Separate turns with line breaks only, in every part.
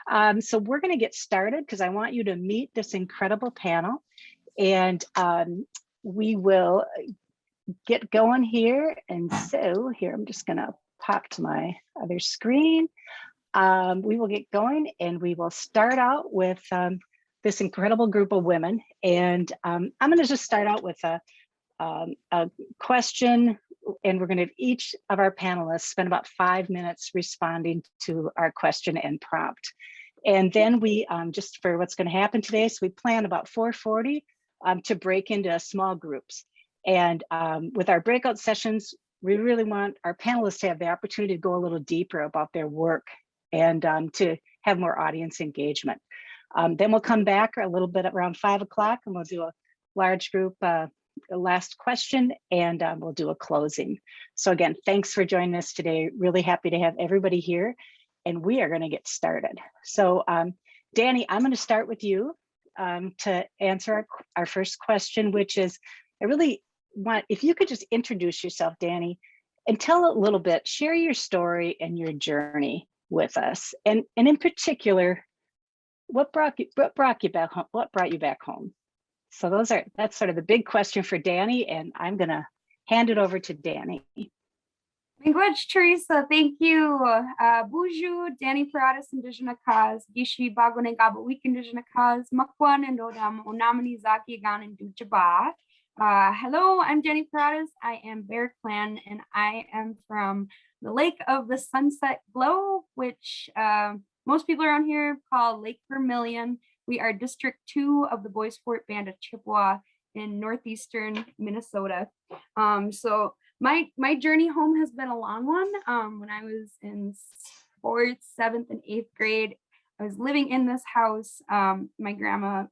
So we're going to get started because I want you to meet this incredible panel, and we will get going here. And so here, I'm just going to pop to my other screen. We will get going, and we will start out with this incredible group of women. And I'm going to just start out with a question, and we're going to have each of our panelists spend about 5 minutes responding to our question and prompt. And then we, just for what's going to happen today, so we plan about 4:40 to break into small groups. And with our breakout sessions, we really want our panelists to have the opportunity to go a little deeper about their work and to have more audience engagement. Then we'll come back a little bit around 5 o'clock, and we'll do a large group last question, and we'll do a closing. So again, thanks for joining us today. Really happy to have everybody here, and we are going to get started. So Danny, I'm going to start with you to answer our first question, which is, I really want, if you could just introduce yourself, Danny, and tell a little bit, share your story and your journey with us, and in particular, what brought you back home? What brought you back home? So that's sort of the big question for Danny, and I'm gonna hand it over to Danny.
Language, Teresa, thank you. Buju, Danny Paradas, Indigenous cause, Gishi, Bagone Gabawik, Indigenous cause, Makwan, and Odam, Onamani Zaki, Gan, and Dujaba. Hello, I'm Danny Paradas. I am Bear Clan, and I am from the Lake of the Sunset Glow, which most people around here call Lake Vermilion. We are District 2 of the Bois Forte Band of Chippewa in northeastern Minnesota. So my journey home has been a long one. When I was in 4th, 7th, and 8th grade, I was living in this house. My grandma,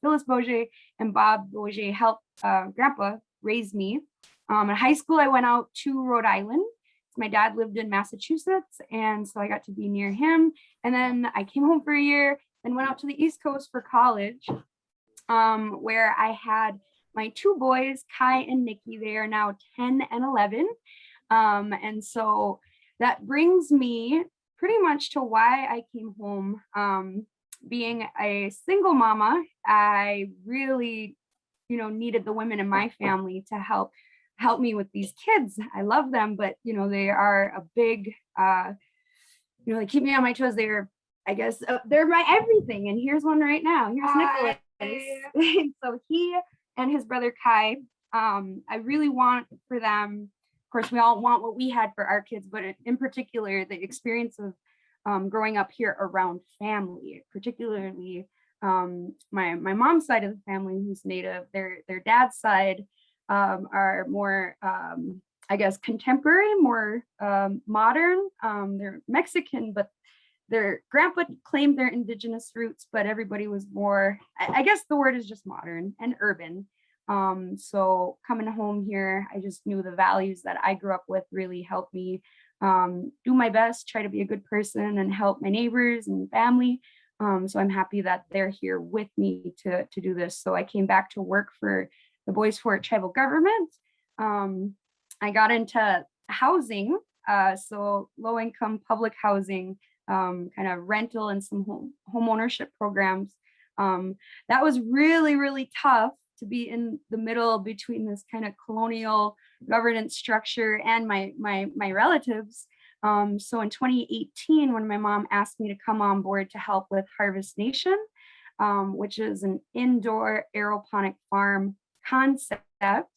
Phyllis Boger, and Bob Boger helped Grandpa raise me. In high school, I went out to Rhode Island. My dad lived in Massachusetts, and so I got to be near him. And then I came home for a year and went out to the East Coast for college, where I had my 2 boys, Kai and Nikki. They are now 10 and 11. And so that brings me pretty much to why I came home. Being a single mama, I really, needed the women in my family to help me with these kids. I love them, but they are a big, they keep me on my toes. I guess they're my everything. And here's one right now. Here's Nicholas. So he and his brother Kai, I really want for them, of course, we all want what we had for our kids, but in particular, the experience of growing up here around family, particularly my mom's side of the family, who's Native, their dad's side are more, I guess, contemporary, more modern. They're Mexican, but their grandpa claimed their Indigenous roots, but everybody was more, I guess the word is just modern and urban. So coming home here, I just knew the values that I grew up with really helped me do my best, try to be a good person and help my neighbors and family. So I'm happy that they're here with me to do this. So I came back to work for the Bois Forte tribal government. I got into housing, so low income public housing, kind of rental and some home ownership programs. That was really, really tough to be in the middle between this kind of colonial governance structure and my relatives. So in 2018, when my mom asked me to come on board to help with Harvest Nation, which is an indoor aeroponic farm concept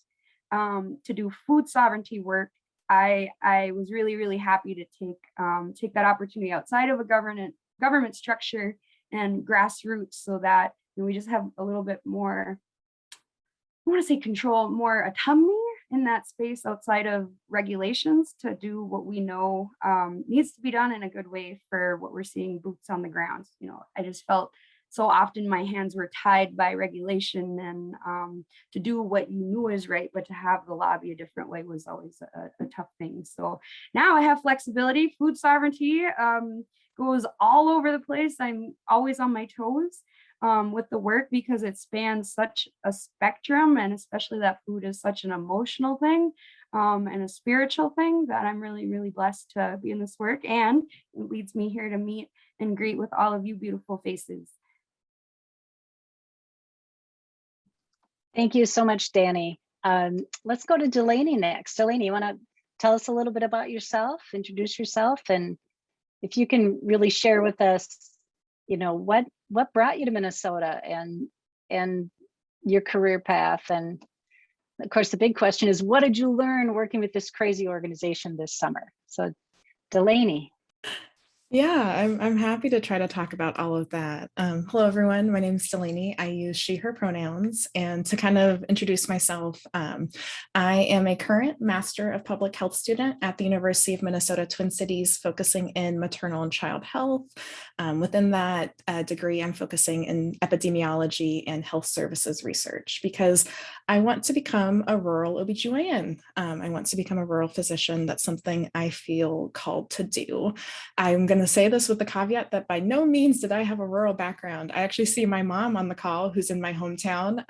to do food sovereignty work, I was really, really happy to take that opportunity outside of a government structure and grassroots, so that we just have a little bit more, I want to say control, more autonomy in that space outside of regulations to do what we know needs to be done in a good way for what we're seeing boots on the ground. I just felt so often my hands were tied by regulation, and to do what you knew is right, but to have the law be a different way was always a tough thing. So now I have flexibility. Food sovereignty goes all over the place. I'm always on my toes with the work because it spans such a spectrum, and especially that food is such an emotional thing and a spiritual thing, that I'm really, really blessed to be in this work. And it leads me here to meet and greet with all of you beautiful faces.
Thank you so much, Danny. Let's go to Delaney next. Delaney, you want to tell us a little bit about yourself, introduce yourself, and if you can really share with us, what brought you to Minnesota and your career path. And of course, the big question is, what did you learn working with this crazy organization this summer? So Delaney.
Yeah, I'm happy to try to talk about all of that. Hello, everyone. My name is Delaney. I use she, her pronouns. And to kind of introduce myself, I am a current Master of Public Health student at the University of Minnesota Twin Cities, focusing in maternal and child health. Within that degree, I'm focusing in epidemiology and health services research because I want to become a rural OBGYN. I want to become a rural physician. That's something I feel called to do. I'm going to say this with the caveat that by no means did I have a rural background. I actually see my mom on the call, who's in my hometown,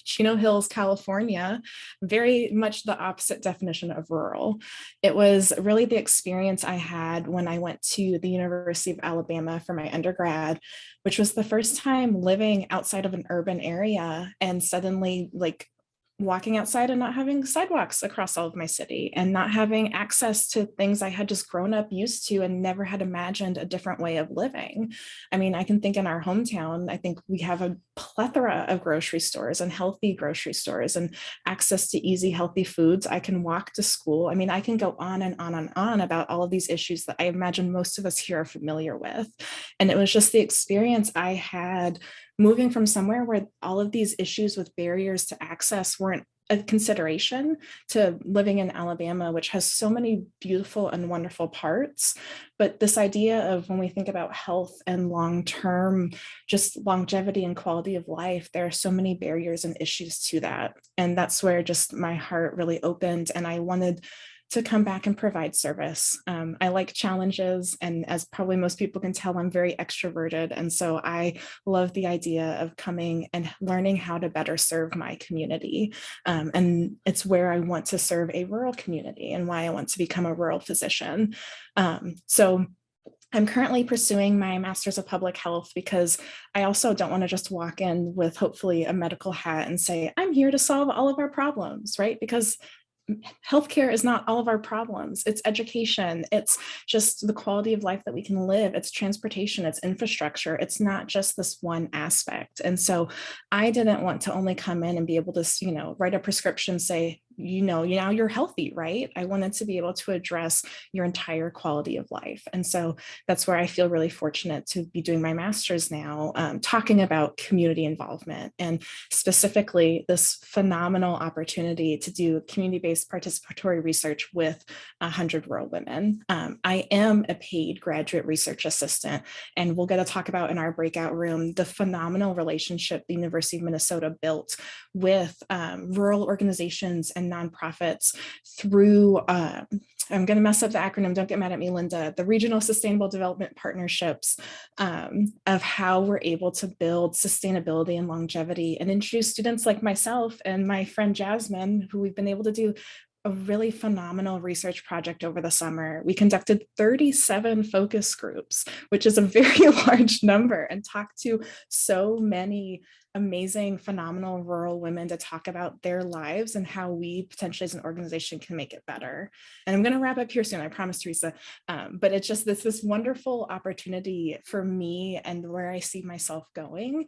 Chino Hills, California, very much the opposite definition of rural. It was really the experience I had when I went to the University of Alabama for my undergrad, which was the first time living outside of an urban area and suddenly walking outside and not having sidewalks across all of my city and not having access to things I had just grown up used to and never had imagined a different way of living. I mean, I can think in our hometown, I think we have a plethora of grocery stores and healthy grocery stores and access to easy, healthy foods. I can walk to school. I mean, I can go on and on and on about all of these issues that I imagine most of us here are familiar with. And it was just the experience I had moving from somewhere where all of these issues with barriers to access weren't a consideration to living in Alabama, which has so many beautiful and wonderful parts. But this idea of when we think about health and long-term, just longevity and quality of life, there are so many barriers and issues to that. And that's where just my heart really opened. And I wanted to come back and provide service. I like challenges, and as probably most people can tell, I'm very extroverted. And so I love the idea of coming and learning how to better serve my community. And it's where I want to serve a rural community and why I want to become a rural physician. So I'm currently pursuing my Master's of Public Health because I also don't want to just walk in with hopefully a medical hat and say, I'm here to solve all of our problems, right? Because healthcare is not all of our problems. It's education. It's just the quality of life that we can live. It's transportation. It's infrastructure. It's not just this one aspect. And so I didn't want to only come in and be able to, write a prescription, say, now you're healthy, right? I wanted to be able to address your entire quality of life. And so that's where I feel really fortunate to be doing my master's now, talking about community involvement and specifically this phenomenal opportunity to do community-based participatory research with 100 rural women. I am a paid graduate research assistant, and we'll get to talk about in our breakout room the phenomenal relationship the University of Minnesota built with rural organizations and nonprofits through, I'm going to mess up the acronym, don't get mad at me, Linda, the Regional Sustainable Development Partnerships, of how we're able to build sustainability and longevity and introduce students like myself and my friend Jasmine, who we've been able to do a really phenomenal research project over the summer. We conducted 37 focus groups, which is a very large number, and talked to so many amazing, phenomenal rural women to talk about their lives and how we potentially as an organization can make it better. And I'm going to wrap up here soon, I promise, Teresa. But it's just this wonderful opportunity for me and where I see myself going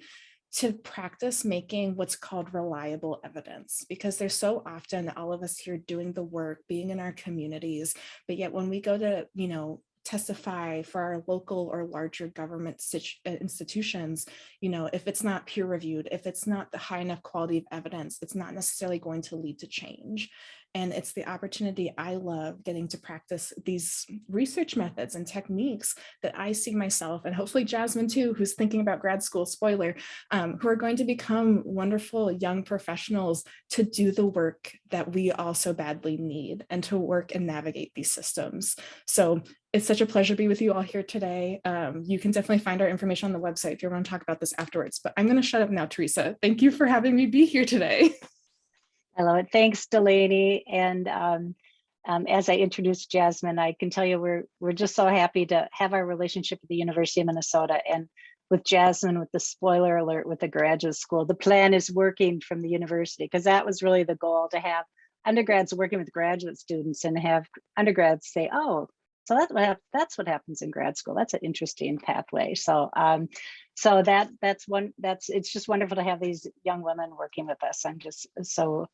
to practice making what's called reliable evidence, because there's so often all of us here doing the work, being in our communities, but yet when we go to, testify for our local or larger government institutions, if it's not peer reviewed, if it's not the high enough quality of evidence, it's not necessarily going to lead to change. And it's the opportunity I love getting to practice these research methods and techniques that I see myself, and hopefully Jasmine too, who's thinking about grad school, spoiler, who are going to become wonderful young professionals to do the work that we all so badly need and to work and navigate these systems. So it's such a pleasure to be with you all here today. You can definitely find our information on the website if you want to talk about this afterwards, but I'm going to shut up now, Teresa. Thank you for having me be here today.
I love it. Thanks, Delaney. And as I introduced Jasmine, I can tell you we're just so happy to have our relationship with the University of Minnesota, and with Jasmine, with the spoiler alert with the graduate school, the plan is working from the university, because that was really the goal, to have undergrads working with graduate students and have undergrads say, oh, so that's what happens in grad school. That's an interesting pathway. So it's just wonderful to have these young women working with us. I'm just so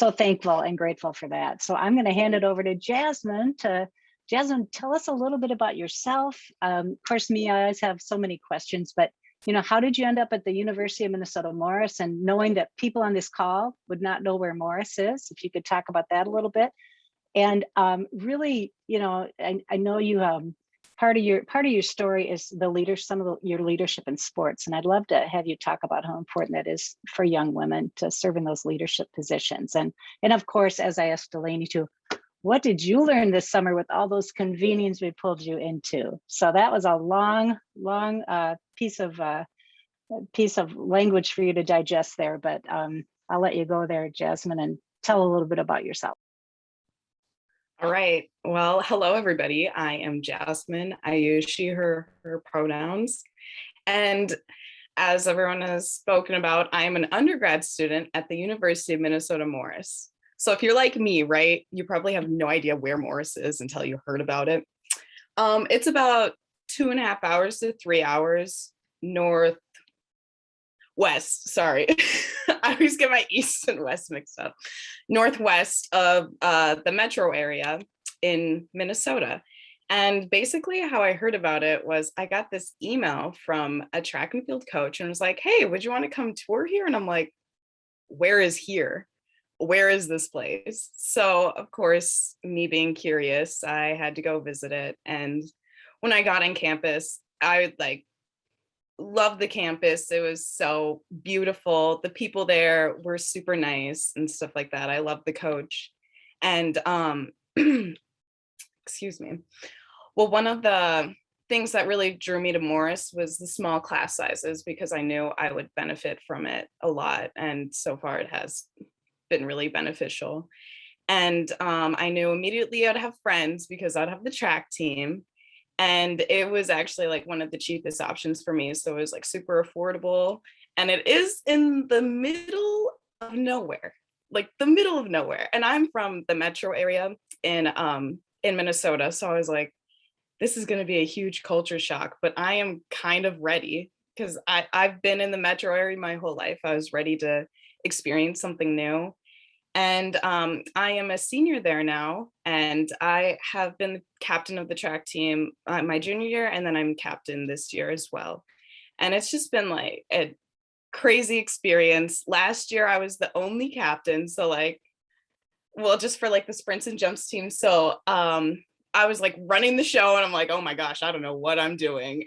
thankful and grateful for that. So I'm going to hand it over to Jasmine. Jasmine, tell us a little bit about yourself. Of course, me, I always have so many questions, but how did you end up at the University of Minnesota Morris, and knowing that people on this call would not know where Morris is? If you could talk about that a little bit. And really, I know you part of your story is your leadership in sports, and I'd love to have you talk about how important that is for young women to serve in those leadership positions. And of course, as I asked Delaney too, what did you learn this summer with all those convenings we pulled you into? So that was a long piece of language for you to digest there, but I'll let you go there, Jasmine, and tell a little bit about yourself.
All right. Well, hello, everybody. I am Jasmine. I use she, her pronouns. And as everyone has spoken about, I am an undergrad student at the University of Minnesota Morris. So if you're like me, right, you probably have no idea where Morris is until you heard about it. It's about 2.5 hours to 3 hours northwest. Sorry, I always get my east and west mixed up. Northwest of the metro area in Minnesota. And basically how I heard about it was I got this email from a track and field coach and was like, hey, would you want to come tour here? And I'm like, where is here? Where is this place? So of course, me being curious, I had to go visit it. And when I got on campus, I loved the campus. It was so beautiful. The people there were super nice and stuff like that. I loved the coach. And excuse me. Well, one of the things that really drew me to Morris was the small class sizes, because I knew I would benefit from it a lot. And so far it has been really beneficial. And I knew immediately I'd have friends because I'd have the track team. And it was actually one of the cheapest options for me. So it was super affordable. And it is in the middle of nowhere, the middle of nowhere. And I'm from the metro area in Minnesota. So I was like, this is going to be a huge culture shock, but I am kind of ready, because I've been in the metro area my whole life. I was ready to experience something new. And I am a senior there now, and I have been the captain of the track team my junior year, and then I'm captain this year as well. And it's just been a crazy experience. Last year I was the only captain, so just for the sprints and jumps team. So I was running the show, and I'm like, oh my gosh, I don't know what I'm doing.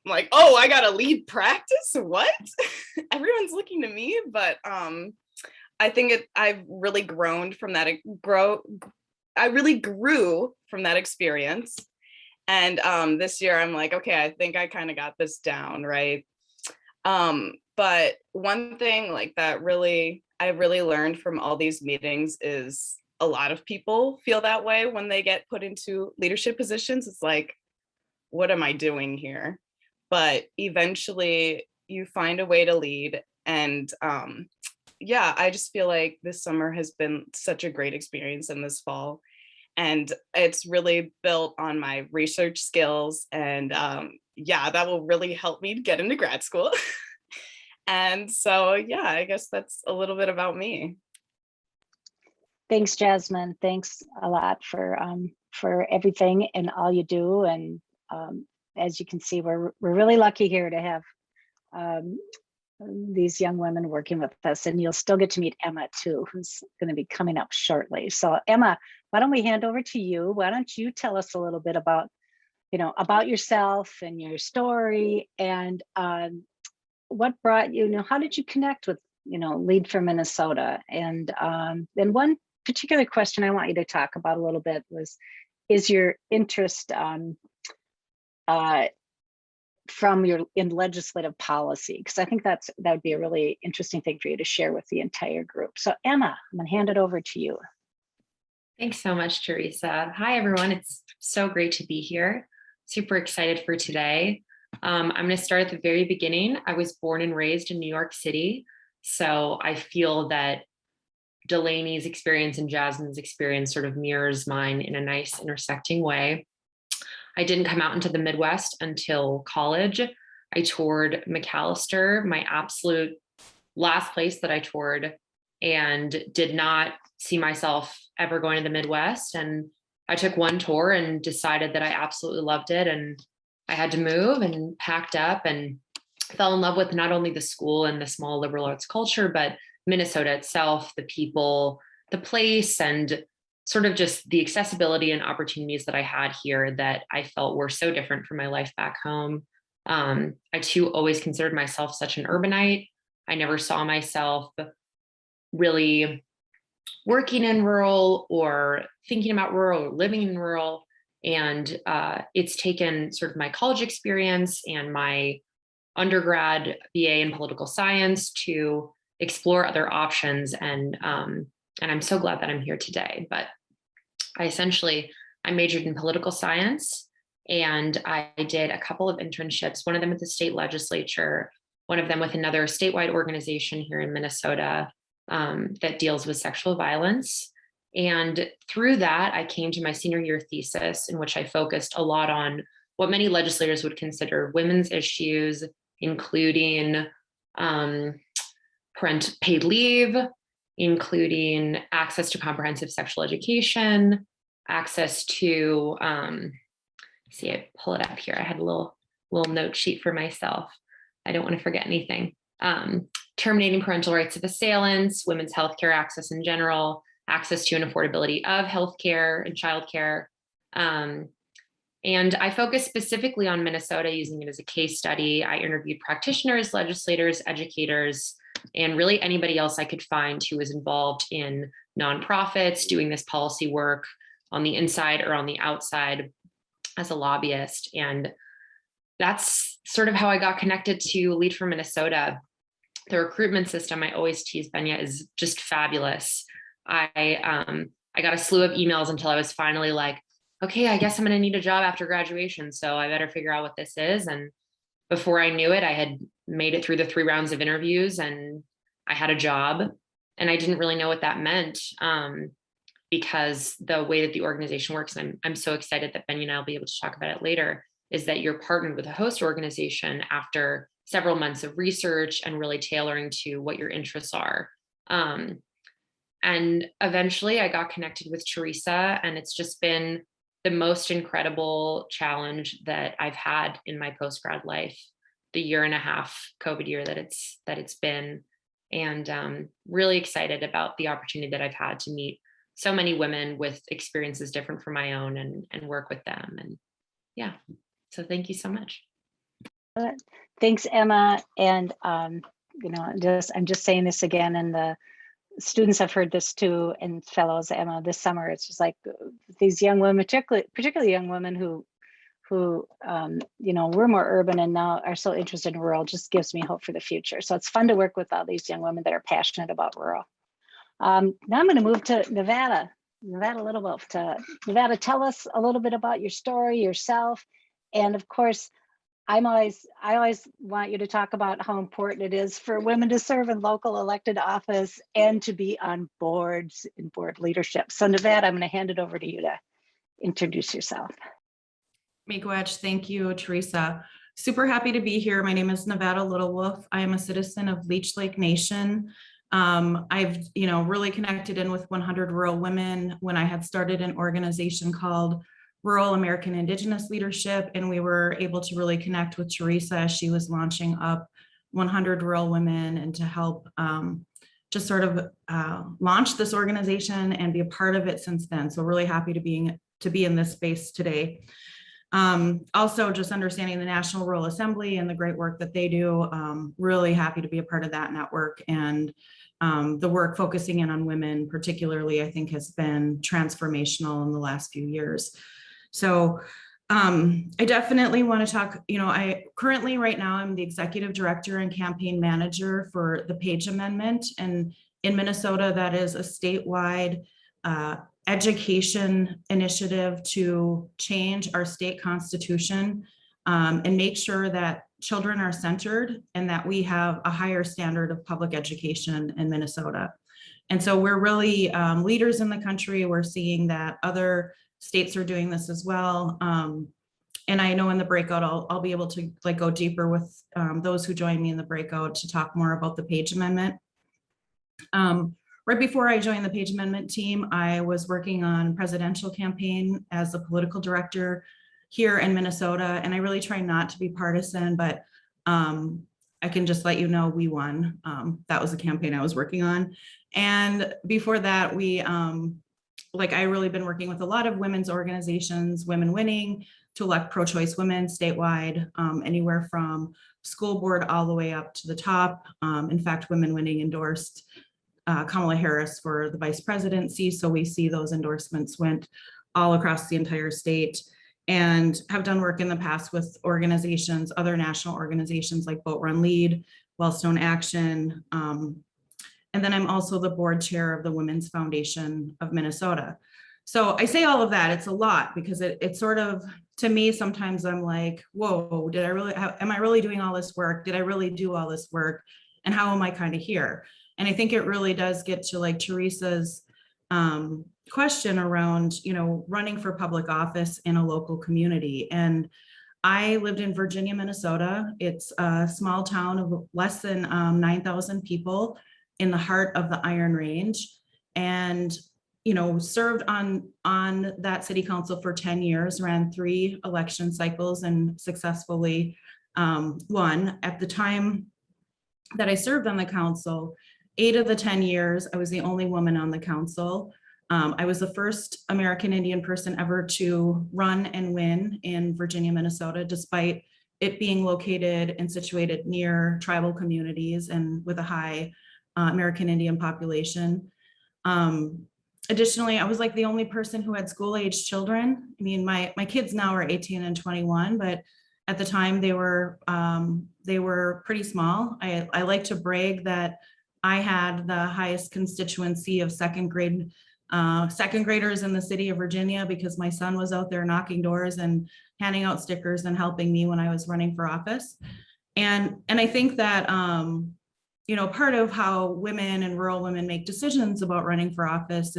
I'm like, oh, I gotta lead practice? What? Everyone's looking to me, but I think I've really grown from that. I really grew from that experience. And this year I'm like, okay, I think I kind of got this down, right? But one thing that I really learned from all these meetings is a lot of people feel that way when they get put into leadership positions. It's like, what am I doing here? But eventually you find a way to lead. And I just feel like this summer has been such a great experience, in this fall. And it's really built on my research skills. And that will really help me get into grad school. And so, I guess that's a little bit about me.
Thanks, Jasmine. Thanks a lot for everything and all you do. And as you can see, we're really lucky here to have these young women working with us, and you'll still get to meet Emma too, who's going to be coming up shortly. So Emma, why don't we hand over to you? Why don't you tell us a little bit about yourself and your story, and what brought you, how did you connect with, Lead for Minnesota? And then one particular question I want you to talk about a little bit is your interest in legislative policy, because I think that would be a really interesting thing for you to share with the entire group. So Emma, I'm going to hand it over to you.
Thanks so much, Teresa. Hi, everyone. It's so great to be here. Super excited for today. I'm going to start at the very beginning. I was born and raised in New York City, so I feel that Delaney's experience and Jasmine's experience sort of mirrors mine in a nice intersecting way. I didn't come out into the Midwest until college. I toured McAllister, my absolute last place that I toured, and did not see myself ever going to the Midwest. And I took one tour and decided that I absolutely loved it. And I had to move and packed up and fell in love with not only the school and the small liberal arts culture, but Minnesota itself, the people, the place, and sort of just the accessibility and opportunities that I had here that I felt were so different from my life back home. I too always considered myself such an urbanite. I never saw myself really working in rural or thinking about rural or living in rural. And it's taken sort of my college experience and my undergrad BA in political science to explore other options. And I'm so glad that I'm here today. But I majored in political science, and I did a couple of internships, one of them at the state legislature, one of them with another statewide organization here in Minnesota that deals with sexual violence. And through that, I came to my senior year thesis, in which I focused a lot on what many legislators would consider women's issues, including paid leave, including access to comprehensive sexual education, access to, I pull it up here. I had a little note sheet for myself. I don't want to forget anything. Terminating parental rights of assailants, women's healthcare access in general, access to and affordability of healthcare and childcare. And I focused specifically on Minnesota, using it as a case study. I interviewed practitioners, legislators, educators, and really anybody else I could find who was involved in nonprofits, doing this policy work on the inside or on the outside as a lobbyist. And that's sort of how I got connected to Lead for Minnesota. The recruitment system, I always tease Benya, is just fabulous. I got a slew of emails until I was finally like, okay, I guess I'm going to need a job after graduation, so I better figure out what this is. And before I knew it, I had made it through the 3 rounds of interviews and I had a job. And I didn't really know what that meant because the way that the organization works, and I'm so excited that Benya and I will be able to talk about it later, is that you're partnered with a host organization after several months of research and really tailoring to what your interests are. And eventually I got connected with Teresa, and it's just been the most incredible challenge that I've had in my postgrad life, the 1.5 COVID year that it's been. And really excited about the opportunity that I've had to meet so many women with experiences different from my own and work with them. And yeah, so thank you so much.
Thanks, Emma. And I'm just saying this again, and the students have heard this too, and fellows, Emma, this summer. It's just like these young women, particularly young women who we're more urban and now are so interested in rural, just gives me hope for the future. So it's fun to work with all these young women that are passionate about rural. Now I'm going to move to Nevada Littlewolf. Nevada, tell us a little bit about your story, yourself, and of course, I always want you to talk about how important it is for women to serve in local elected office and to be on boards and board leadership. So Nevada, I'm going to hand it over to you to introduce yourself.
Miigwech, thank you, Teresa. Super happy to be here. My name is Nevada Littlewolf. I am a citizen of Leech Lake Nation. I've really connected in with 100 Rural Women when I had started an organization called Rural American Indigenous Leadership, and we were able to really connect with Teresa as she was launching up 100 Rural Women, and to help just sort of launch this organization and be a part of it since then. So really happy to be in this space today. Also just understanding the National Rural Assembly and the great work that they do. Really happy to be a part of that network, and the work focusing in on women particularly, I think, has been transformational in the last few years. So I definitely want to talk, I currently right now I'm the executive director and campaign manager for the Page Amendment. And in Minnesota, that is a statewide education initiative to change our state constitution and make sure that children are centered and that we have a higher standard of public education in Minnesota. And so we're really leaders in the country. We're seeing that other states are doing this as well. And I know in the breakout, I'll be able to like go deeper with those who join me in the breakout to talk more about the Page Amendment. Right before I joined the Page Amendment team, I was working on presidential campaign as a political director here in Minnesota. And I really try not to be partisan, but I can just let you know we won. That was a campaign I was working on. And before that, I really been working with a lot of women's organizations, Women Winning, to elect pro-choice women statewide, anywhere from school board all the way up to the top. In fact, Women Winning endorsed Kamala Harris for the vice presidency. So we see those endorsements went all across the entire state, and have done work in the past with organizations, other national organizations like Vote Run Lead, Wellstone Action. And then I'm also the board chair of the Women's Foundation of Minnesota. So I say all of that, it's a lot, because it sort of, to me, sometimes I'm like, whoa, am I really doing all this work? Did I really do all this work? And how am I kind of here? And I think it really does get to like Teresa's question around, running for public office in a local community. And I lived in Virginia, Minnesota. It's a small town of less than 9,000 people in the heart of the Iron Range, and served on that city council for 10 years, ran 3 election cycles and successfully won. At the time that I served on the council, 8 of the 10 years, I was the only woman on the council. I was the first American Indian person ever to run and win in Virginia, Minnesota, despite it being located and situated near tribal communities and with a high American Indian population. Additionally, I was like the only person who had school-age children. I mean, my kids now are 18 and 21, but at the time they were pretty small. I like to brag that I had the highest constituency of second graders in the city of Virginia, because my son was out there knocking doors and handing out stickers and helping me when I was running for office. And I think that part of how women and rural women make decisions about running for office,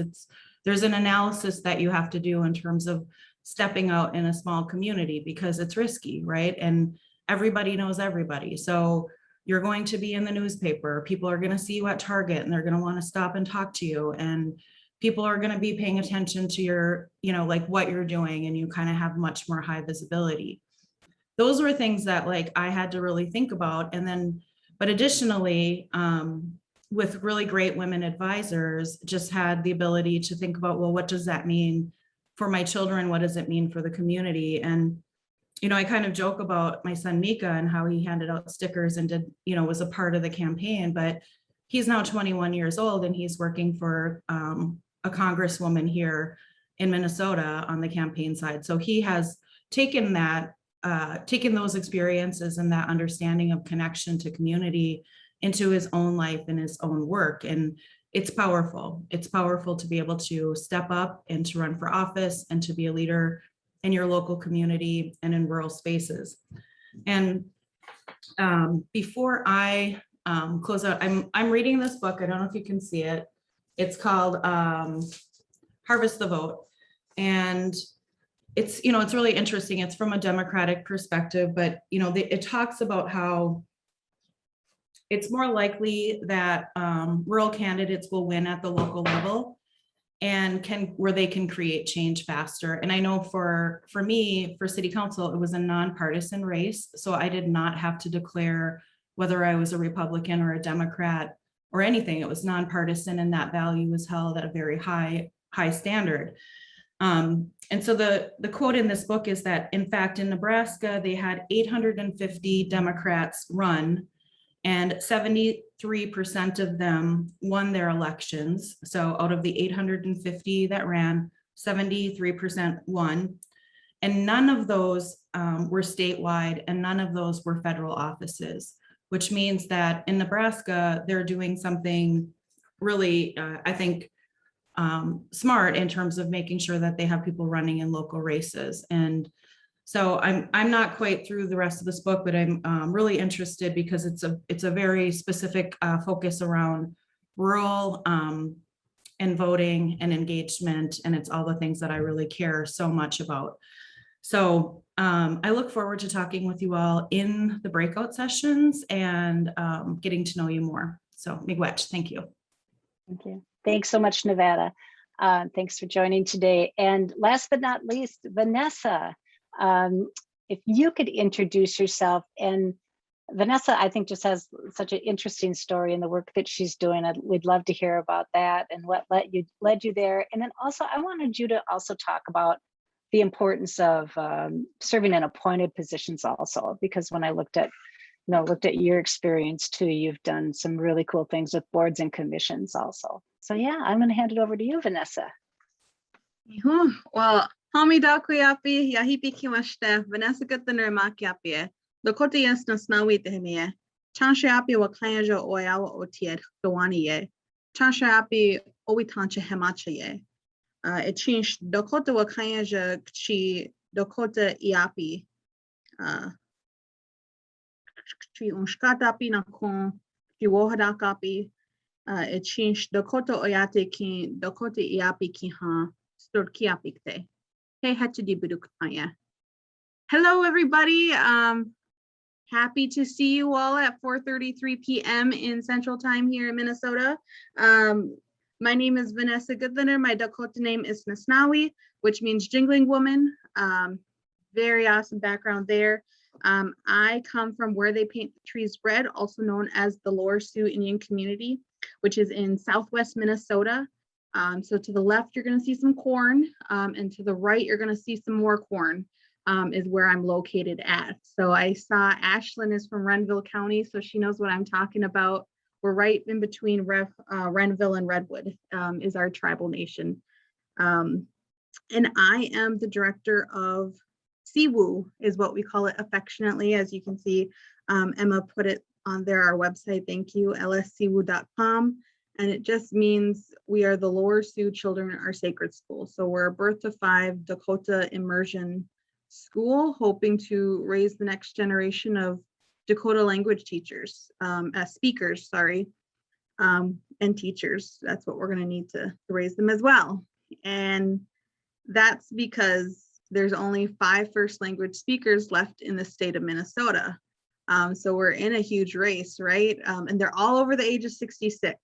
there's an analysis that you have to do in terms of stepping out in a small community, because it's risky, right? And everybody knows everybody. So you're going to be in the newspaper. People are going to see you at Target and they're going to want to stop and talk to you. And people are going to be paying attention to your, like what you're doing, and you kind of have much more high visibility. Those were things that like I had to really think about. And then, but additionally, with really great women advisors, just had the ability to think about, well, what does that mean for my children? What does it mean for the community? And, I kind of joke about my son Mika and how he handed out stickers and did, was a part of the campaign, but he's now 21 years old and he's working for a congresswoman here in Minnesota on the campaign side. So he has taken those experiences and that understanding of connection to community into his own life and his own work. And it's powerful. It's powerful to be able to step up and to run for office and to be a leader in your local community and in rural spaces. And before I close out, I'm reading this book. I don't know if you can see it. It's called Harvest the Vote. And it's really interesting. It's from a Democratic perspective, but it talks about how it's more likely that rural candidates will win at the local level and where they can create change faster. And I know for me, for city council, it was a nonpartisan race. So I did not have to declare whether I was a Republican or a Democrat or anything. It was nonpartisan, and that value was held at a very high standard. And so the quote in this book is that, in fact, in Nebraska, they had 850 Democrats run, and 73% of them won their elections. So out of the 850 that ran, 73% won. And none of those were statewide, and none of those were federal offices, which means that in Nebraska, they're doing something really, I think, smart in terms of making sure that they have people running in local races. And so I'm not quite through the rest of this book, but I'm really interested because it's a very specific focus around rural and voting and engagement, and it's all the things that I really care so much about. So I look forward to talking with you all in the breakout sessions and getting to know you more. So miigwech, thank you.
Thank you. Thanks so much, Nevada. Thanks for joining today. And last but not least, Vanessa, if you could introduce yourself. And Vanessa, I think, just has such an interesting story in the work that she's doing. We'd love to hear about that and what led you there. And then also, I wanted you to also talk about the importance of serving in appointed positions also, because when I looked at your experience too, you've done some really cool things with boards and commissions also. So yeah, I'm going to hand it over to you, Vanessa.
Well, Hamidakuyapi, Yahipi Kimashte, Vanessa Guthaner Makiapi, the Kotias Nasnawi Tehmie, Chanshapi Wakayajo Oyawa Otied, Dawaniye, Chanshapi Owitancha Hemachaye. It changed Dakota Wakayaja Chi Dakota Iapi. Chi Unshkatapi Nakon, Chiwohadakapi. It changed Dakota Oyate Ki, Dakota Iapi Kiha, Sturkiapikte. Hey, Hatchidibudukaya. Hello, everybody. Happy to see you all at 4:33 p.m. in Central Time here in Minnesota. My name is Vanessa Goodlander. My Dakota name is Nasnawi, which means jingling woman. Very awesome background there. I come from where they paint the trees red, also known as the Lower Sioux Indian Community, which is in Southwest Minnesota. So to the left, you're going to see some corn, and to the right, you're going to see some more corn, is where I'm located at. So I saw Ashlyn is from Renville County, so she knows what I'm talking about. We're right in between Renville and Redwood, is our tribal nation. And I am the director of CWU, is what we call it affectionately. As you can see, Emma put it on there, our website, thank you, lscwu.com. And it just means we are the Lower Sioux Children Are Sacred School. So we're a birth to 5 Dakota immersion school, hoping to raise the next generation of Dakota language teachers, speakers, sorry, and teachers. That's what we're going to need to raise them as well. And that's because there's only 5 first language speakers left in the state of Minnesota. So we're in a huge race, right? And they're all over the age of 66.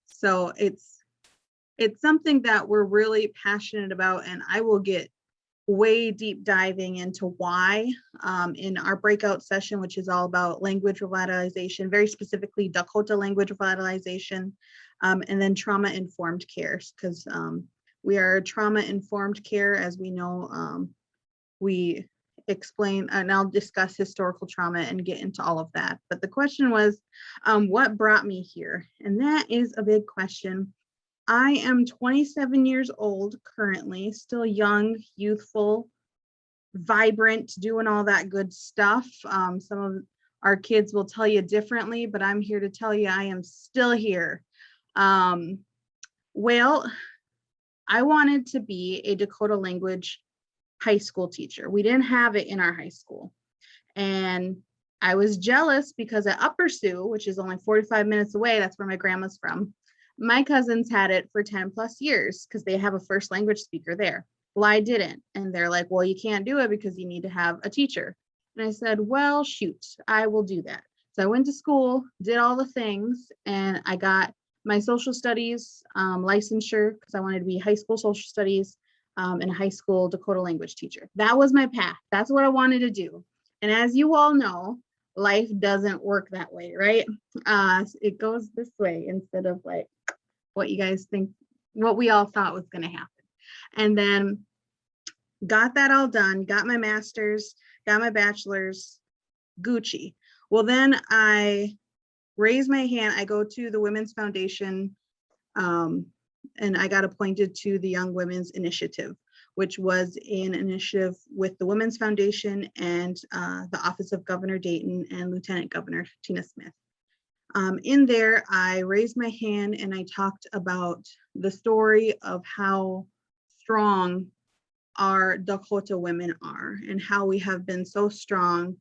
So it's something that we're really passionate about, and I will get way deep diving into why in our breakout session, which is all about language revitalization, very specifically Dakota language revitalization, and then trauma-informed care, because we are trauma-informed care, as we know. We explain, and I'll discuss historical trauma and get into all of that. But the question was, what brought me here? And that is a big question. I am 27 years old currently, still young, youthful, vibrant, doing all that good stuff. Some of our kids will tell you differently, but I'm here to tell you I am still here. Well, I wanted to be a Dakota language high school teacher. We didn't have it in our high school. And I was jealous because at Upper Sioux, which is only 45 minutes away, that's where my grandma's from, my cousins had it for 10 plus years because they have a first language speaker there. Well, I didn't. And they're like, well, you can't do it because you need to have a teacher. And I said, well, shoot, I will do that. So I went to school, did all the things, and I got my social studies licensure because I wanted to be high school social studies and a high school Dakota language teacher. That was my path. That's what I wanted to do. And as you all know, life doesn't work that way, right? It goes this way instead of like what you guys think, what we all thought was going to happen. And then got that all done, got my master's, got my bachelor's, Gucci. Well, then I raised my hand. I go to the Women's Foundation and I got appointed to the Young Women's Initiative, which was an initiative with the Women's Foundation and the Office of Governor Dayton and Lieutenant Governor Tina Smith. In there, I raised my hand and I talked about the story of how strong our Dakota women are and how we have been so strong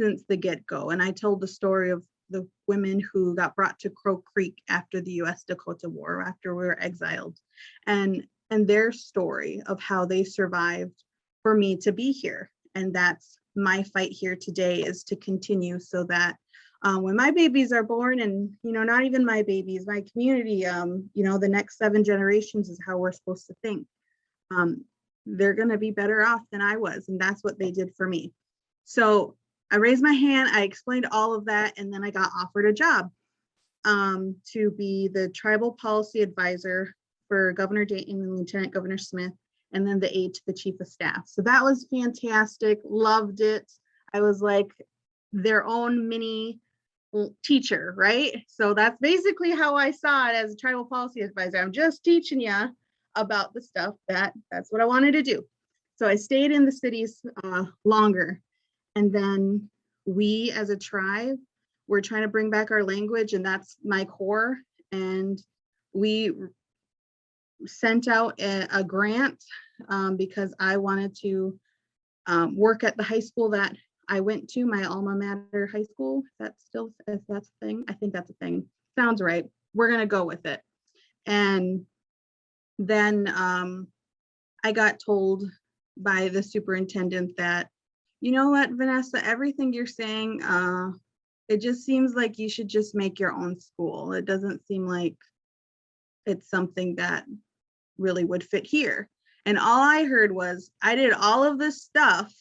since the get-go. And I told the story of the women who got brought to Crow Creek after the US Dakota War, after we were exiled, and their story of how they survived for me to be here. And that's my fight here today, is to continue so that when my babies are born, and not even my babies, my community, the next 7 generations is how we're supposed to think. They're going to be better off than I was, and that's what they did for me. So I raised my hand, I explained all of that, and then I got offered a job to be the tribal policy advisor for Governor Dayton and Lieutenant Governor Smith, and then the aide to the chief of staff. So that was fantastic, loved it. I was like their own mini teacher, right? So that's basically how I saw it as a tribal policy advisor. I'm just teaching you about the stuff that's what I wanted to do. So I stayed in the cities longer. And then we as a tribe, we're trying to bring back our language, and that's my core. And we sent out a grant because I wanted to work at the high school that I went to, my alma mater high school. That's a thing. I think that's a thing. Sounds right. We're going to go with it. And then I got told by the superintendent that, you know what, Vanessa, everything you're saying, it just seems like you should just make your own school. It doesn't seem like it's something that really would fit here. And all I heard was, I did all of this stuff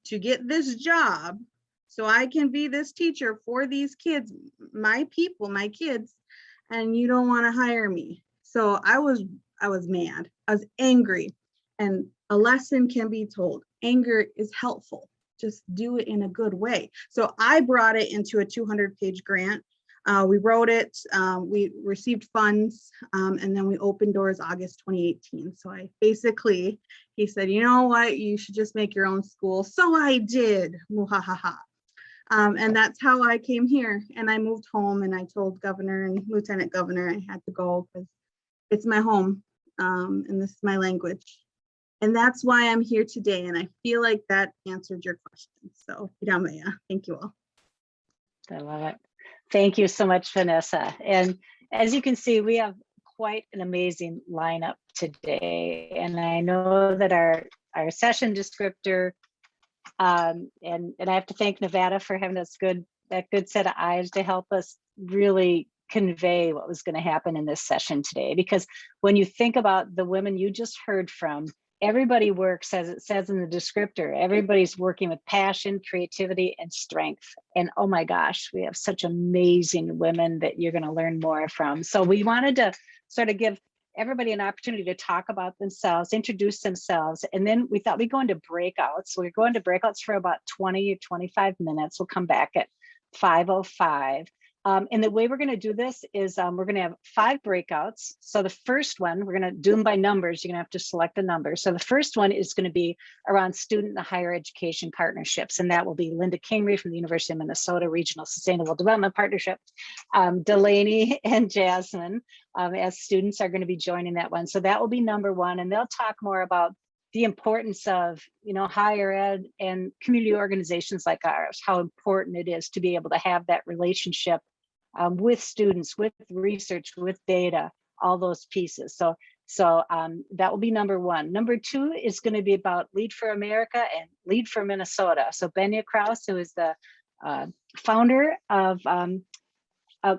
to get this job so I can be this teacher for these kids, my people, my kids, and you don't want to hire me. So I was mad. I was angry. And a lesson can be told. Anger is helpful. Just do it in a good way. So I brought it into a 200-page grant. We wrote it, we received funds, and then we opened doors August 2018. So he said, you know what, you should just make your own school. So I did, muhahaha. And that's how I came here. And I moved home, and I told Governor and Lieutenant Governor I had to go because it's my home, and this is my language. And that's why I'm here today. And I feel like that answered your question. So, thank you all.
I love it. Thank you so much, Vanessa. And as you can see, we have quite an amazing lineup today. And I know that our session descriptor, and I have to thank Nevada for having that good set of eyes to help us really convey what was going to happen in this session today. Because when you think about the women you just heard from, everybody works, as it says in the descriptor, everybody's working with passion, creativity, and strength. And oh my gosh, we have such amazing women that you're going to learn more from. So we wanted to sort of give everybody an opportunity to talk about themselves, introduce themselves, and then we thought we'd go into breakouts. So we're going to breakouts for about 20 or 25 minutes. We'll come back at 5:05. And the way we're going to do this is we're going to have 5 breakouts. So the first one, we're going to do them by numbers. You're going to have to select a number. So the first one is going to be around student and higher education partnerships. And that will be Linda Kingery from the University of Minnesota Regional Sustainable Development Partnership. Delaney and Jasmine as students are going to be joining that one. So that will be number 1. And they'll talk more about the importance of, higher ed and community organizations like ours, how important it is to be able to have that relationship with students, with research, with data, all those pieces. So that will be number 1. Number 2 is going to be about Lead for America and Lead for Minnesota. So Benya Krause, who is the founder of,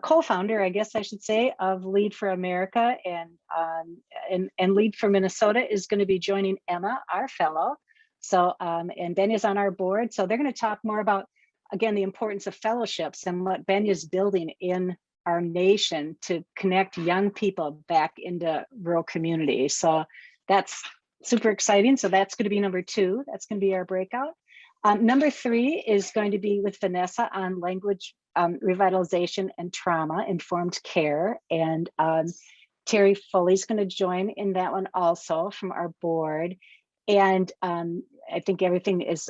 co-founder, I guess I should say, of Lead for America and Lead for Minnesota, is going to be joining Emma, our fellow. So, and Benya's on our board. So they're going to talk more about, again, the importance of fellowships and what Benya's building in our nation to connect young people back into rural communities. So that's super exciting. So that's going to be number 2. That's going to be our breakout. Number 3 is going to be with Vanessa on language revitalization and trauma-informed care. And Terry Foley's going to join in that one also from our board. And I think everything is,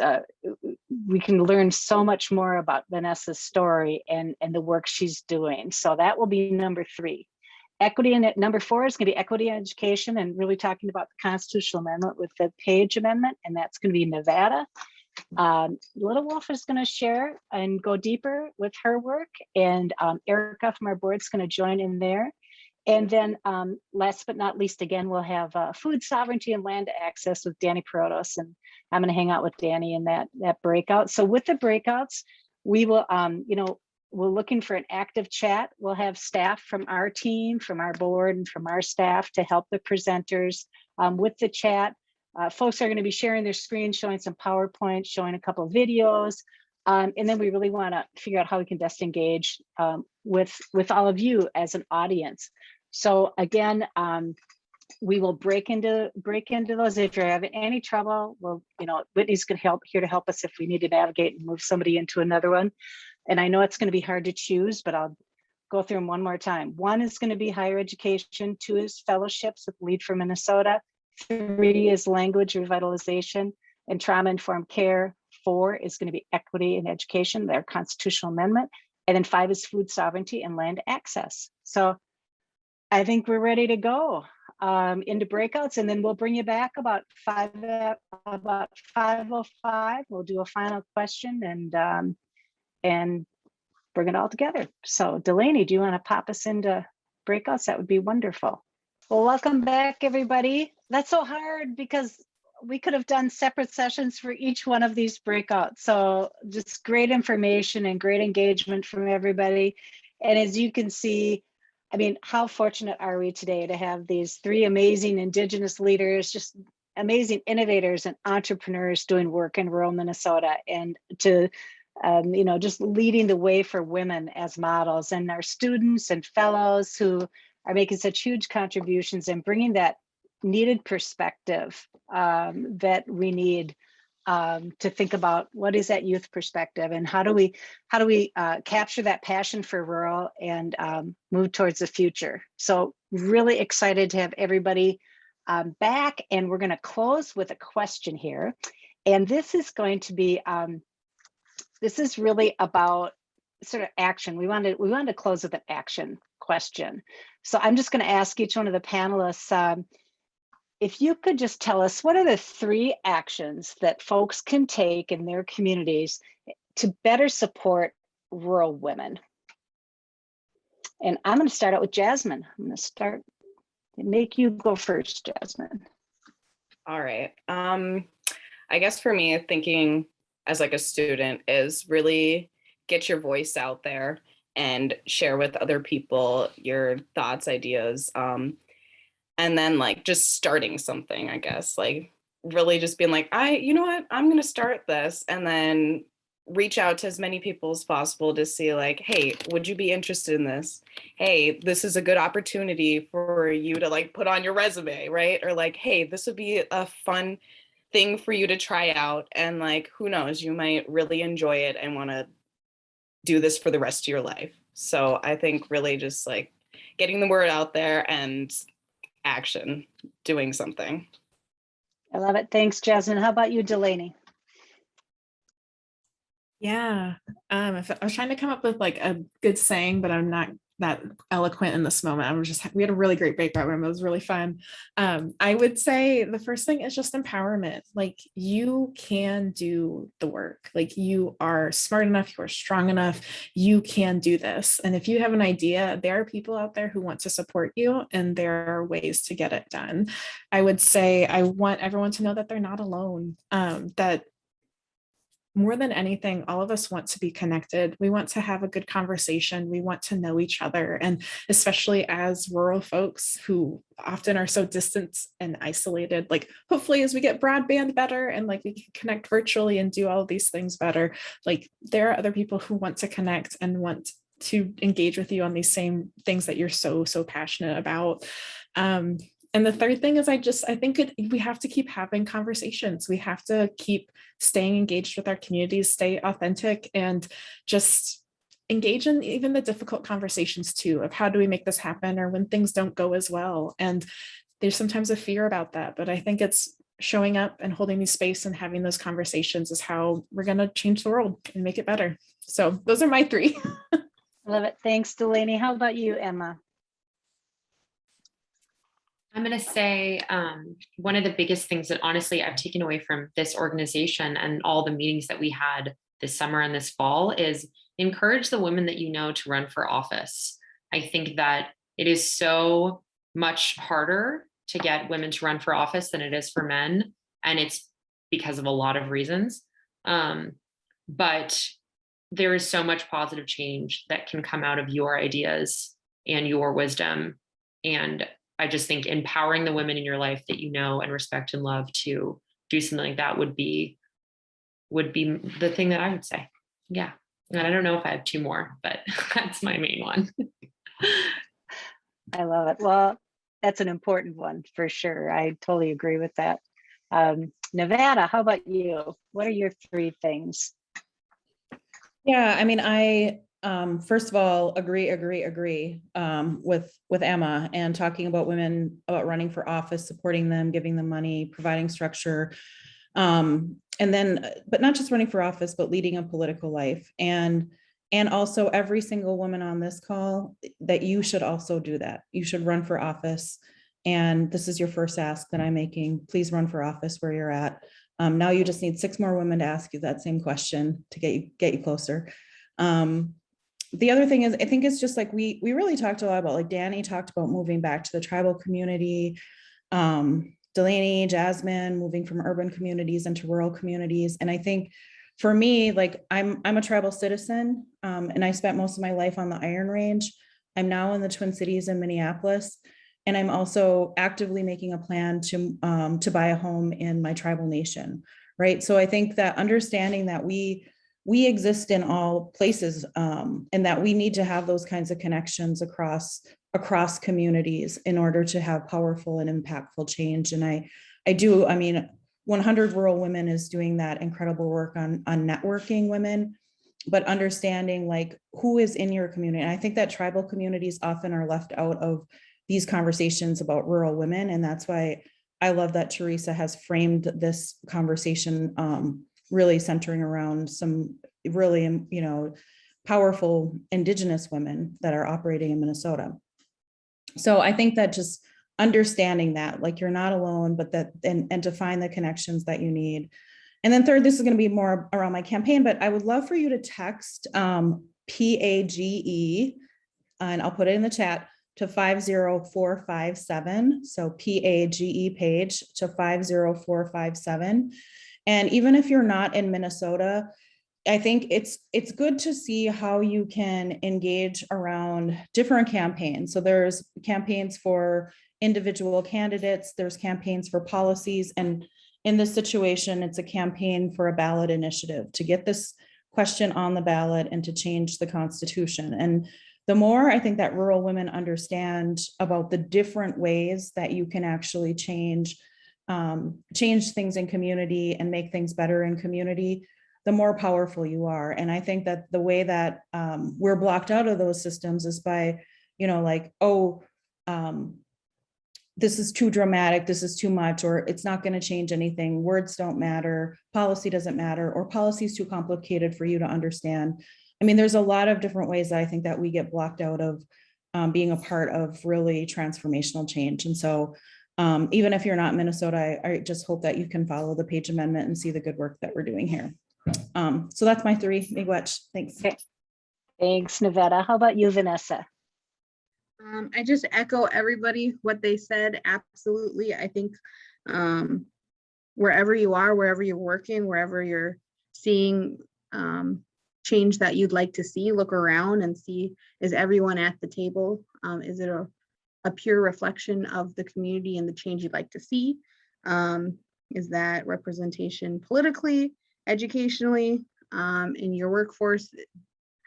we can learn so much more about Vanessa's story and the work she's doing. So that will be number 3. Equity, and number 4 is going to be equity in education, and really talking about the constitutional amendment with the Page Amendment, and that's going to be Nevada. Littlewolf is going to share and go deeper with her work, and Erica from our board is going to join in there. And then last but not least, again, we'll have food sovereignty and land access with Danny Perotos, and I'm going to hang out with Danny in that breakout. So with the breakouts, we will, we're looking for an active chat. We'll have staff from our team, from our board, and from our staff to help the presenters with the chat. Folks are going to be sharing their screen, showing some PowerPoint, showing a couple of videos. And then we really want to figure out how we can best engage with all of you as an audience. So again, we will break into those. If you're having any trouble, well, Whitney's here to help us if we need to navigate and move somebody into another one. And I know it's going to be hard to choose, but I'll go through them one more time. 1 is going to be higher education. 2 is fellowships with Lead for Minnesota. 3 is language revitalization and trauma-informed care. 4 is going to be equity in education, their constitutional amendment. And then 5 is food sovereignty and land access. So I think we're ready to go into breakouts, and then we'll bring you back about 5:05. We'll do a final question and bring it all together. So Delaney, do you want to pop us into breakouts? That would be wonderful. Well, welcome back, everybody. That's so hard because we could have done separate sessions for each one of these breakouts. So just great information and great engagement from everybody. And as you can see, I mean, how fortunate are we today to have these 3 amazing Indigenous leaders, just amazing innovators and entrepreneurs doing work in rural Minnesota, and to just leading the way for women as models, and our students and fellows who are making such huge contributions and bringing that needed perspective that we need to think about what is that youth perspective, and how do we capture that passion for rural and move towards the future. So really excited to have everybody back, and we're going to close with a question here, and this is going to be this is really about sort of action. We wanted to close with an action question. So I'm just going to ask each one of the panelists, if you could just tell us, what are the 3 actions that folks can take in their communities to better support rural women? And I'm going to start out with Jasmine. I'm going to start and make you go first, Jasmine.
All right. I guess for me, thinking as like a student is really get your voice out there and share with other people your thoughts, ideas, and then like just starting something, I guess, like really just being like, you know what, I'm going to start this, and then reach out to as many people as possible to see like, hey, would you be interested in this? Hey, this is a good opportunity for you to like put on your resume, right? Or like, hey, this would be a fun thing for you to try out, and like, who knows, you might really enjoy it and want to do this for the rest of your life. So I think really just like getting the word out there and action, doing something.
I love it. Thanks, Jasmine. How about you, Delaney?
Yeah, I was trying to come up with like a good saying, but I'm not that eloquent in this moment. We had a really great breakout room. It was really fun. I would say the first thing is just empowerment. Like, you can do the work. Like, you are smart enough, you are strong enough, you can do this. And if you have an idea, there are people out there who want to support you, and there are ways to get it done. I would say I want everyone to know that they're not alone, that more than anything, all of us want to be connected. We want to have a good conversation. We want to know each other. And especially as rural folks who often are so distant and isolated, like, hopefully as we get broadband better and like we can connect virtually and do all of these things better, like there are other people who want to connect and want to engage with you on these same things that you're so passionate about. And the third thing is I think we have to keep having conversations. We have to keep staying engaged with our communities, stay authentic, and just engage in even the difficult conversations too, of how do we make this happen, or when things don't go as well. And there's sometimes a fear about that, but I think it's showing up and holding these space and having those conversations is how we're going to change the world and make it better. So those are my three.
Love it. Thanks, Delaney. How about you, Emma?
I'm going to say one of the biggest things that honestly I've taken away from this organization and all the meetings that we had this summer and this fall is encourage the women that you know to run for office. I think that it is so much harder to get women to run for office than it is for men. And it's because of a lot of reasons. But there is so much positive change that can come out of your ideas and your wisdom. And I just think empowering the women in your life that you know and respect and love to do something like that would be the thing that I would say. Yeah. And I don't know if I have two more, but that's my main one.
I love it. Well, that's an important one for sure. I totally agree with that. Nevada, how about you? What are your three things?
Yeah, I mean, I first of all agree with Emma and talking about women, about running for office, supporting them, giving them money, providing structure, and then, but not just running for office, but leading a political life. And also every single woman on this call, that you should also do that. You should run for office. And this is your first ask that I'm making. Please run for office where you're at. Now you just need 6 more women to ask you that same question to get you closer. The other thing is, I think it's just like, we really talked a lot about, like Danny talked about moving back to the tribal community, Delaney, Jasmine, moving from urban communities into rural communities. And I think for me, like I'm a tribal citizen, and I spent most of my life on the Iron Range. I'm now in the Twin Cities in Minneapolis. And I'm also actively making a plan to buy a home in my tribal nation, right? So I think that understanding that we exist in all places, and that we need to have those kinds of connections across communities in order to have powerful and impactful change. And I mean, 100 Rural Women is doing that incredible work on networking women, but understanding like who is in your community. And I think that tribal communities often are left out of these conversations about rural women. And that's why I love that Teresa has framed this conversation really centering around some really, powerful Indigenous women that are operating in Minnesota. So I think that just understanding that, like you're not alone, but that, and to find the connections that you need. And then third, this is going to be more around my campaign, but I would love for you to text PAGE, and I'll put it in the chat, to 50457. So PAGE page to 50457. And even if you're not in Minnesota, I think it's good to see how you can engage around different campaigns. So there's campaigns for individual candidates, there's campaigns for policies, and in this situation, it's a campaign for a ballot initiative to get this question on the ballot and to change the Constitution. And the more I think that rural women understand about the different ways that you can actually change things in community and make things better in community, the more powerful you are. And I think that the way that we're blocked out of those systems is by, this is too dramatic, this is too much, or it's not going to change anything, words don't matter, policy doesn't matter, or policy is too complicated for you to understand. I mean, there's a lot of different ways that I think that we get blocked out of being a part of really transformational change. And so even if you're not in Minnesota, I just hope that you can follow the Page Amendment and see the good work that we're doing here. So that's my three. Miigwech. Thanks.
Okay. Thanks, Nevada. How about you, Vanessa?
I just echo everybody, what they said. Absolutely. I think wherever you are, wherever you're working, wherever you're seeing change that you'd like to see, look around and see, is everyone at the table? Is it a pure reflection of the community and the change you'd like to see? Is that representation politically, educationally, in your workforce?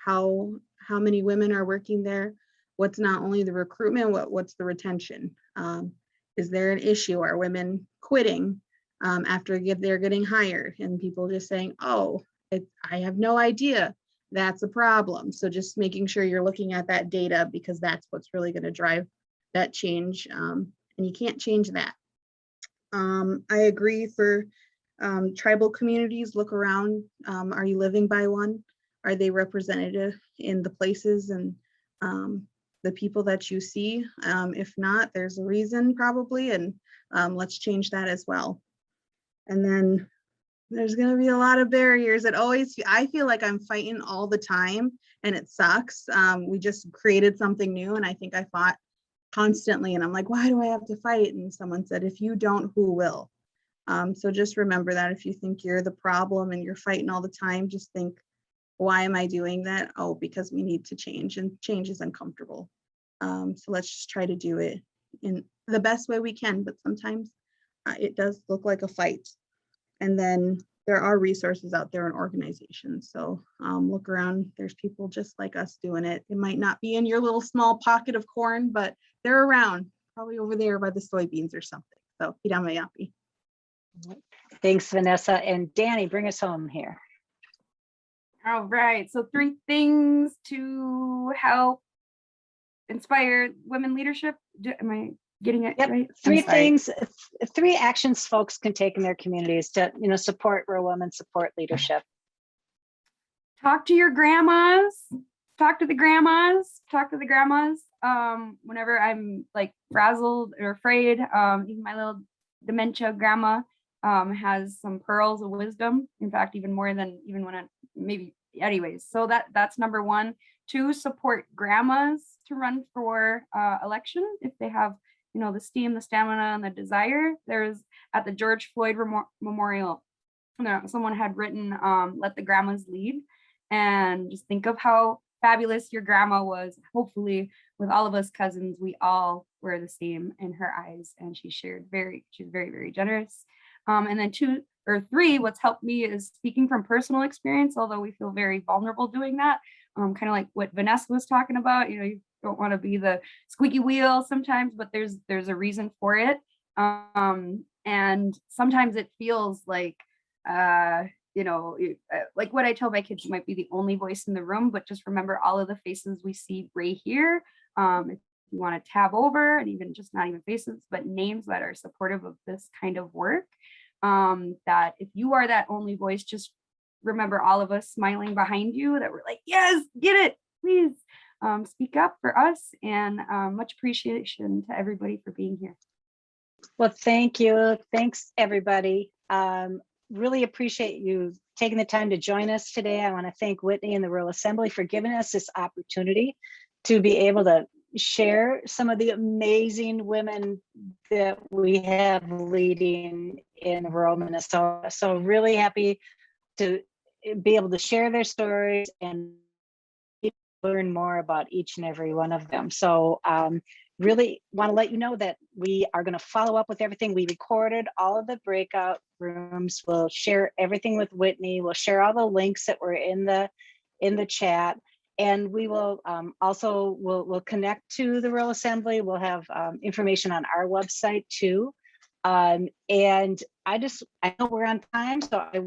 How many women are working there? What's not only the recruitment, what's the retention? Is there an issue? Are women quitting after they're getting hired, and people just saying, oh, I have no idea? That's a problem. So just making sure you're looking at that data, because that's what's really going to drive that change. And you can't change that I agree for tribal communities, look around. Are you living by one? Are they representative in the places and the people that you see? If not, there's a reason probably, and let's change that as well. And then there's going to be a lot of barriers. I feel like I'm fighting all the time and it sucks. We just created something new and I think I fought constantly and I'm like, why do I have to fight? And someone said, if you don't, who will? So just remember that if you think you're the problem and you're fighting all the time, just think, why am I doing that? Oh, because we need to change, and change is uncomfortable. So let's just try to do it in the best way we can, but sometimes it does look like a fight. And then there are resources out there in organizations. So look around, there's people just like us doing it. It might not be in your little small pocket of corn, but they're around, probably over there by the soybeans or something. So Hiramayapi.
Thanks, Vanessa. And Danny, bring us home here.
All right, so 3 things to help inspire women leadership. Am I getting it
Yep.
right?
3
I'm sorry.
things, 3 actions folks can take in their communities to, support rural women, support leadership.
Talk to your grandmas. Talk to the grandmas. Whenever I'm like frazzled or afraid, even my little dementia grandma has some pearls of wisdom. In fact, even more than even when I maybe anyways. So that's number 1. 2, support grandmas to run for election if they have, the steam, the stamina, and the desire. There's at the George Floyd Memorial, someone had written, let the grandmas lead, and just think of how fabulous your grandma was. Hopefully with all of us cousins, we all were the same in her eyes, and she's very, very generous. And then 2 or 3, what's helped me is speaking from personal experience, although we feel very vulnerable doing that. Kind of like what Vanessa was talking about, you don't want to be the squeaky wheel sometimes, but there's a reason for it. And sometimes it feels like, like what I tell my kids, you might be the only voice in the room, but just remember all of the faces we see right here. If you want to tab over, and even just not even faces, but names that are supportive of this kind of work, that if you are that only voice, just remember all of us smiling behind you that we're like, yes, get it, please speak up for us, and much appreciation to everybody for being here.
Well, thank you. Thanks, everybody. Really appreciate you taking the time to join us today. I want to thank Whitney and the Rural Assembly for giving us this opportunity to be able to share some of the amazing women that we have leading in rural Minnesota. So really happy to be able to share their stories and learn more about each and every one of them. So really want to let you know that we are going to follow up with everything. We recorded all of the breakout rooms. We'll share everything with Whitney. We'll share all the links that were in the chat. And we will also we'll connect to the Rural Assembly. We'll have information on our website too. And I know we're on time, so I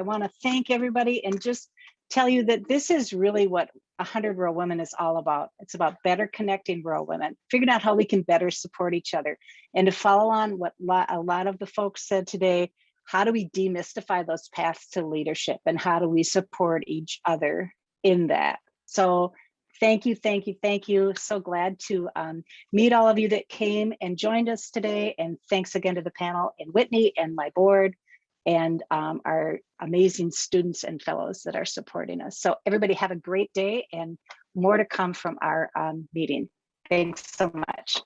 wanna thank everybody and just tell you that this is really what 100 Rural Women is all about. It's about better connecting rural women, figuring out how we can better support each other. And to follow on what a lot of the folks said today, how do we demystify those paths to leadership, and how do we support each other in that? So thank you. So glad to meet all of you that came and joined us today. And thanks again to the panel and Whitney and my board and our amazing students and fellows that are supporting us. So everybody have a great day, and more to come from our meeting. Thanks so much.